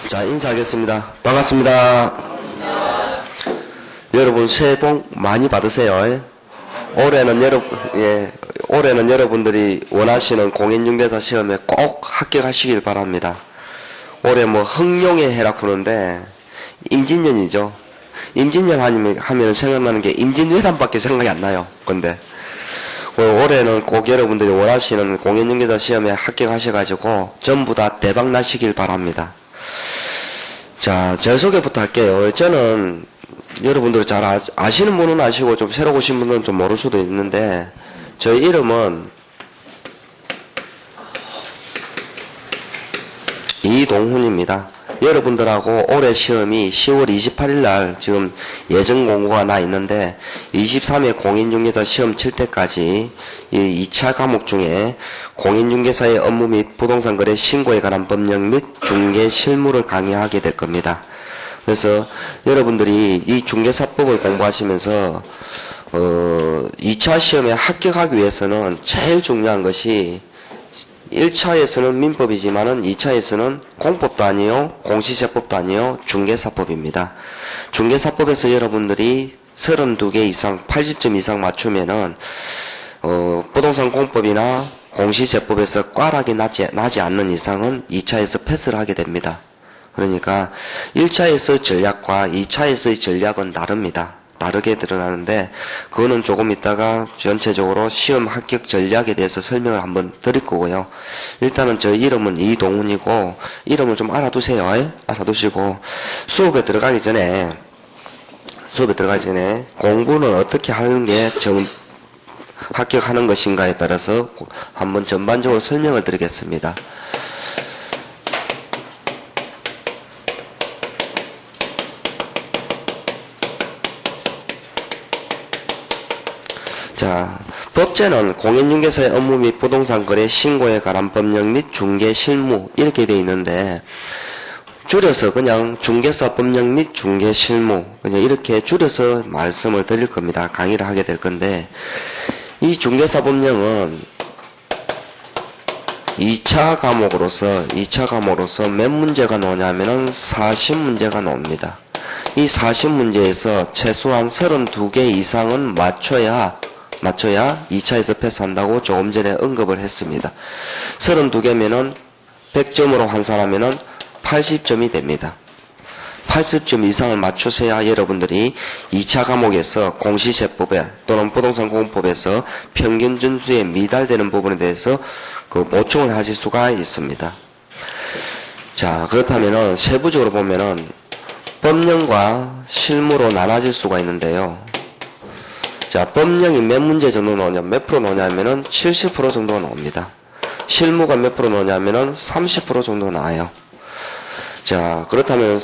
자, 인사하겠습니다. 반갑습니다. 여러분, 새해 복 많이 받으세요. 올해는 여러분들이 원하시는 공인중개사 시험에 꼭 합격하시길 바랍니다. 올해 흥룡의 해라 그러는데, 임진년이죠. 임진년 하면 생각나는 게 임진왜란밖에 생각이 안 나요. 근데, 올해는 꼭 여러분들이 원하시는 공인중개사 시험에 합격하셔가지고, 전부 다 대박 나시길 바랍니다. 자, 제 소개부터 할게요. 저는 여러분들이 잘 아시는 분은 아시고 좀 새로 오신 분은 좀 모를 수도 있는데, 저희 이름은 이동훈입니다. 여러분들하고 올해 시험이 10월 28일 날 지금 예정 공고가 나 있는데 23회 공인중개사 시험 칠 때까지 이 2차 과목 중에 공인중개사의 업무 및 부동산 거래 신고에 관한 법령 및 중개 실무를 강의하게 될 겁니다. 그래서 여러분들이 이 중개사법을 공부하시면서 2차 시험에 합격하기 위해서는 제일 중요한 것이 1차에서는 민법이지만은 2차에서는 공법도 아니요, 공시세법도 아니요, 중개사법입니다. 중개사법에서 여러분들이 32개 이상, 80점 이상 맞추면은, 부동산 공법이나 공시세법에서 꽈락이 나지 않는 이상은 2차에서 패스를 하게 됩니다. 그러니까 1차에서 전략과 2차에서의 전략은 다르게 드러나는데, 그거는 조금 이따가 전체적으로 시험 합격 전략에 대해서 설명을 한번 드릴 거고요. 일단은 저 이름은 이동훈이고, 이름을 좀 알아두세요. 알아두시고, 수업에 들어가기 전에 공부는 어떻게 하는 게 합격하는 것인가에 따라서 한번 전반적으로 설명을 드리겠습니다. 자, 법제는 공인중개사의 업무 및 부동산 거래 신고에 관한 법령 및 중개 실무 이렇게 되어 있는데, 줄여서 그냥 중개사 법령 및 중개 실무 그냥 이렇게 줄여서 말씀을 드릴 겁니다. 강의를 하게 될 건데, 이 중개사 법령은 2차 과목으로서 몇 문제가 나오냐면은 40문제가 나옵니다. 이 40문제에서 최소한 32개 이상은 맞춰야 2차에서 패스한다고 조금 전에 언급을 했습니다. 32개면은 100점으로 환산하면은 80점이 됩니다. 80점 이상을 맞추셔야 여러분들이 2차 과목에서 공시세법에 또는 부동산 공법에서 평균 점수에 미달되는 부분에 대해서 보충을 하실 수가 있습니다. 자, 그렇다면은 세부적으로 보면은 법령과 실무로 나눠질 수가 있는데요. 자, 법령이 몇 문제 정도 몇 프로 나오냐면은 70% 정도가 나옵니다. 실무가 몇 프로 나오냐면은 30% 정도 나와요. 자, 그렇다면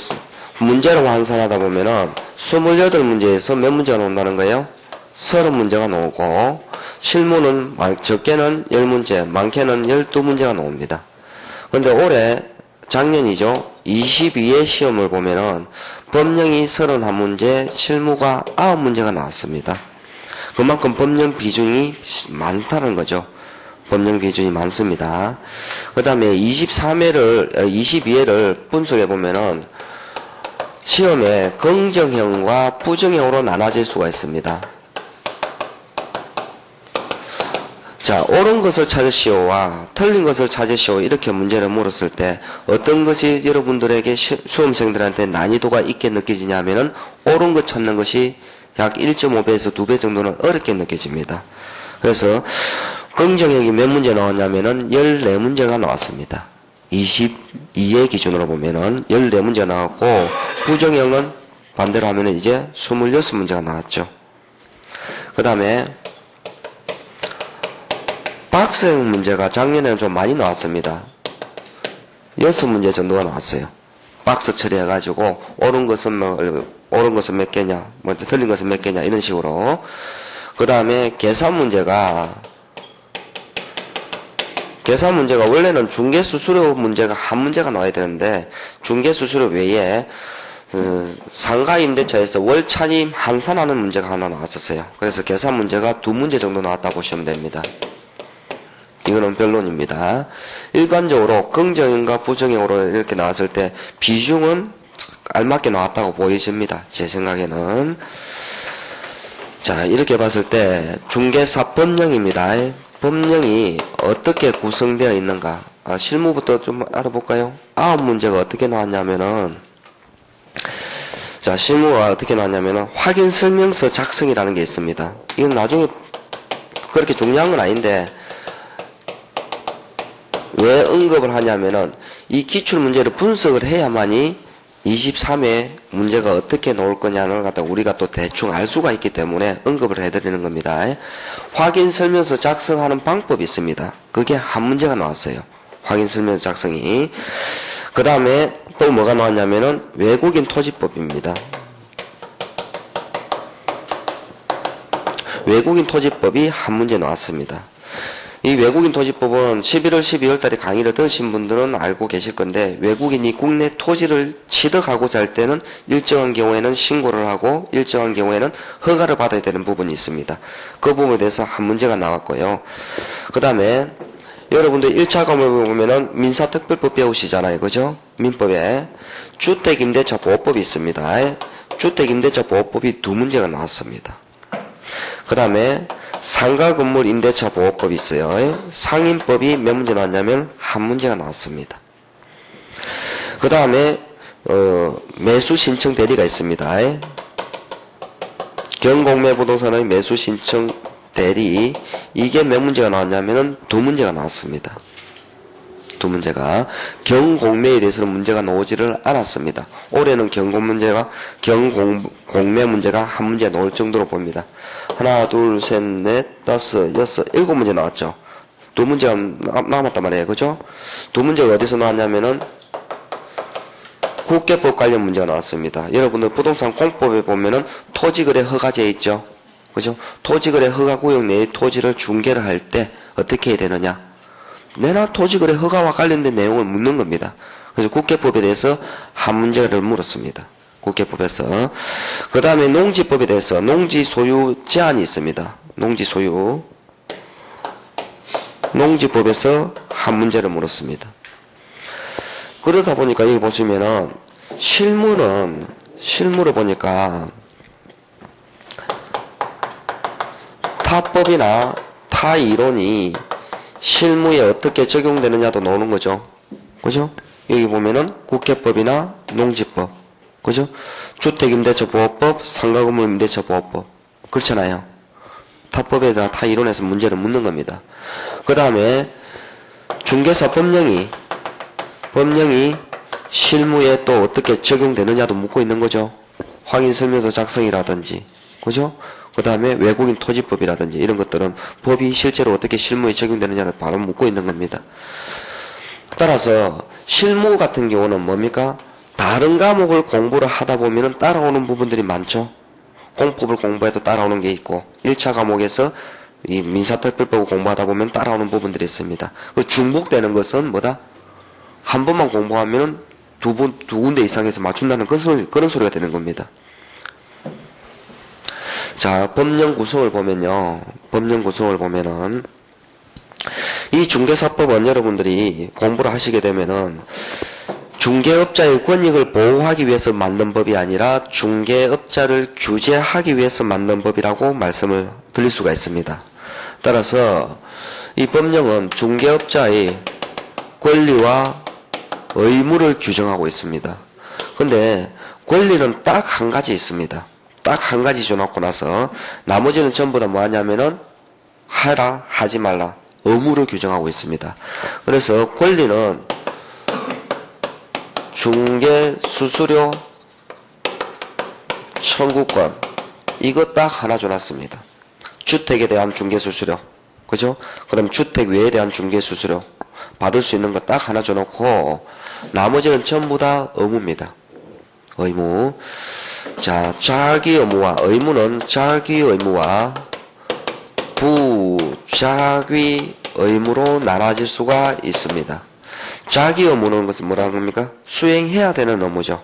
문제로 환산하다 보면은 28문제에서 몇 문제가 나온다는 거예요? 30문제가 나오고, 실무는 적게는 10문제, 많게는 12문제가 나옵니다. 근데 올해 작년이죠. 22회 시험을 보면은 법령이 31문제, 실무가 9문제가 나왔습니다. 그만큼 법령 비중이 많다는 거죠. 법령 비중이 많습니다. 그 다음에 22회를 분석해 보면은 시험에 긍정형과 부정형으로 나눠질 수가 있습니다. 자, 옳은 것을 찾으시오와 틀린 것을 찾으시오 이렇게 문제를 물었을 때 어떤 것이 여러분들에게 수험생들한테 난이도가 있게 느껴지냐면은 옳은 것 찾는 것이 약 1.5배에서 2배 정도는 어렵게 느껴집니다. 그래서 긍정형이 몇 문제 나왔냐면은 14문제가 나왔습니다. 22회 기준으로 보면은 14문제 나왔고, 부정형은 반대로 하면은 이제 26문제가 나왔죠. 그 다음에 박스형 문제가 작년에는 좀 많이 나왔습니다. 6문제 정도가 나왔어요. 박스 처리해가지고 옳은 것은 몇 개냐, 틀린 것은 몇 개냐 이런 식으로. 그 다음에 계산 문제가 원래는 중개수수료 문제가 한 문제가 나와야 되는데, 중개수수료 외에 상가임대차에서 월차임 환산하는 문제가 하나 나왔었어요. 그래서 계산 문제가 2문제 정도 나왔다고 보시면 됩니다. 이거는 변론입니다. 일반적으로 긍정형과 부정형으로 이렇게 나왔을 때 비중은 알맞게 나왔다고 보여집니다. 제 생각에는. 자, 이렇게 봤을 때 중개사 법령입니다. 법령이 어떻게 구성되어 있는가? 실무부터 좀 알아볼까요? 9문제가 어떻게 나왔냐면은, 자, 실무가 어떻게 나왔냐면은 확인 설명서 작성이라는 게 있습니다. 이건 나중에 그렇게 중요한 건 아닌데 왜 언급을 하냐면은 이 기출 문제를 분석을 해야만이 23회 문제가 어떻게 나올 거냐를 갖다 우리가 또 대충 알 수가 있기 때문에 언급을 해드리는 겁니다. 확인 설명서 작성하는 방법이 있습니다. 그게 한 문제가 나왔어요. 확인 설명서 작성이. 그 다음에 또 뭐가 나왔냐면은 외국인 토지법입니다. 외국인 토지법이 한 문제 나왔습니다. 이 외국인 토지법은 11월 12월 달에 강의를 들으신 분들은 알고 계실 건데, 외국인이 국내 토지를 취득하고자 할 때는 일정한 경우에는 신고를 하고 일정한 경우에는 허가를 받아야 되는 부분이 있습니다. 그 부분에 대해서 한 문제가 나왔고요. 그 다음에 여러분들 1차 과목을 보면은 민사특별법 배우시잖아요. 그죠? 민법에 주택임대차 보호법이 있습니다. 주택임대차 보호법이 두 문제가 나왔습니다. 그 다음에 상가건물 임대차 보호법이 있어요. 상임법이 몇 문제 나왔냐면 한 문제가 나왔습니다. 그 다음에 매수 신청 대리가 있습니다. 경공매 부동산의 매수 신청 대리, 이게 몇 문제가 나왔냐면은 두 문제가 나왔습니다. 두 문제가. 경공매에 대해서는 문제가 나오지를 않았습니다. 올해는 경공매 문제가 한 문제 나올 정도로 봅니다. 하나, 둘, 셋, 넷, 다섯, 여섯, 7문제 나왔죠. 두 문제가 남았단 말이에요. 그죠? 두 문제가 어디서 나왔냐면은 국계법 관련 문제가 나왔습니다. 여러분들 부동산 공법에 보면은 토지거래 허가제 있죠. 그죠? 토지거래 허가구역 내의 토지를 중개를 할 때 어떻게 해야 되느냐? 내나 토지거래 허가와 관련된 내용을 묻는 겁니다. 그래서 국계법에 대해서 한 문제를 물었습니다. 국계법에서. 그 다음에 농지법에 대해서 농지 소유 제한이 있습니다. 농지 소유. 농지법에서 한 문제를 물었습니다. 그러다 보니까 여기 보시면은 실무를 보니까 타법이나 타이론이 실무에 어떻게 적용되느냐도 나오는 거죠. 그죠? 여기 보면은 국계법이나 농지법. 그죠? 주택임대차 보호법, 상가건물 임대차 보호법. 그렇잖아요. 타법에다 타이론에서 문제를 묻는 겁니다. 그 다음에 중개사 법령이 실무에 또 어떻게 적용되느냐도 묻고 있는 거죠. 확인설명서 작성이라든지. 그죠? 그 다음에 외국인 토지법이라든지 이런 것들은 법이 실제로 어떻게 실무에 적용되느냐를 바로 묻고 있는 겁니다. 따라서 실무 같은 경우는 뭡니까? 다른 과목을 공부를 하다 보면은 따라오는 부분들이 많죠. 공법을 공부해도 따라오는 게 있고 1차 과목에서 이 민사특별법을 공부하다 보면 따라오는 부분들이 있습니다. 그 중복되는 것은 뭐다? 한 번만 공부하면은 두 군데 이상에서 맞춘다는 그런 소리가 되는 겁니다. 자, 법령 구성을 보면은 이 중개사법은 여러분들이 공부를 하시게 되면은 중개업자의 권익을 보호하기 위해서 만든 법이 아니라 중개업자를 규제하기 위해서 만든 법이라고 말씀을 드릴 수가 있습니다. 따라서 이 법령은 중개업자의 권리와 의무를 규정하고 있습니다. 근데 권리는 딱 한 가지 있습니다. 딱 한 가지 줘놓고 나서 나머지는 전부 다 뭐하냐면은 하라 하지 말라 의무를 규정하고 있습니다. 그래서 권리는 중개 수수료 청구권 이거 딱 하나 줘놨습니다. 주택에 대한 중개 수수료 그죠? 그 다음 주택 외에 대한 중개 수수료 받을 수 있는 거 딱 하나 줘놓고 나머지는 전부 다 의무입니다. 의무. 자, 자기 의무와 의무는 자기 의무와 부자기 의무로 나눠질 수가 있습니다. 자기 의무는 것은 뭐라는 겁니까? 수행해야 되는 의무죠.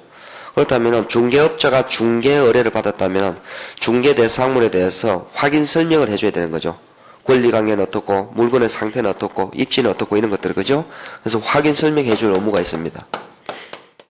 그렇다면 중개업자가 중개 의뢰를 받았다면 중개 대상물에 대해서 확인 설명을 해줘야 되는 거죠. 권리관계는 어떻고, 물건의 상태는 어떻고, 입지는 어떻고, 이런 것들, 그죠? 그래서 확인 설명해 줄 의무가 있습니다.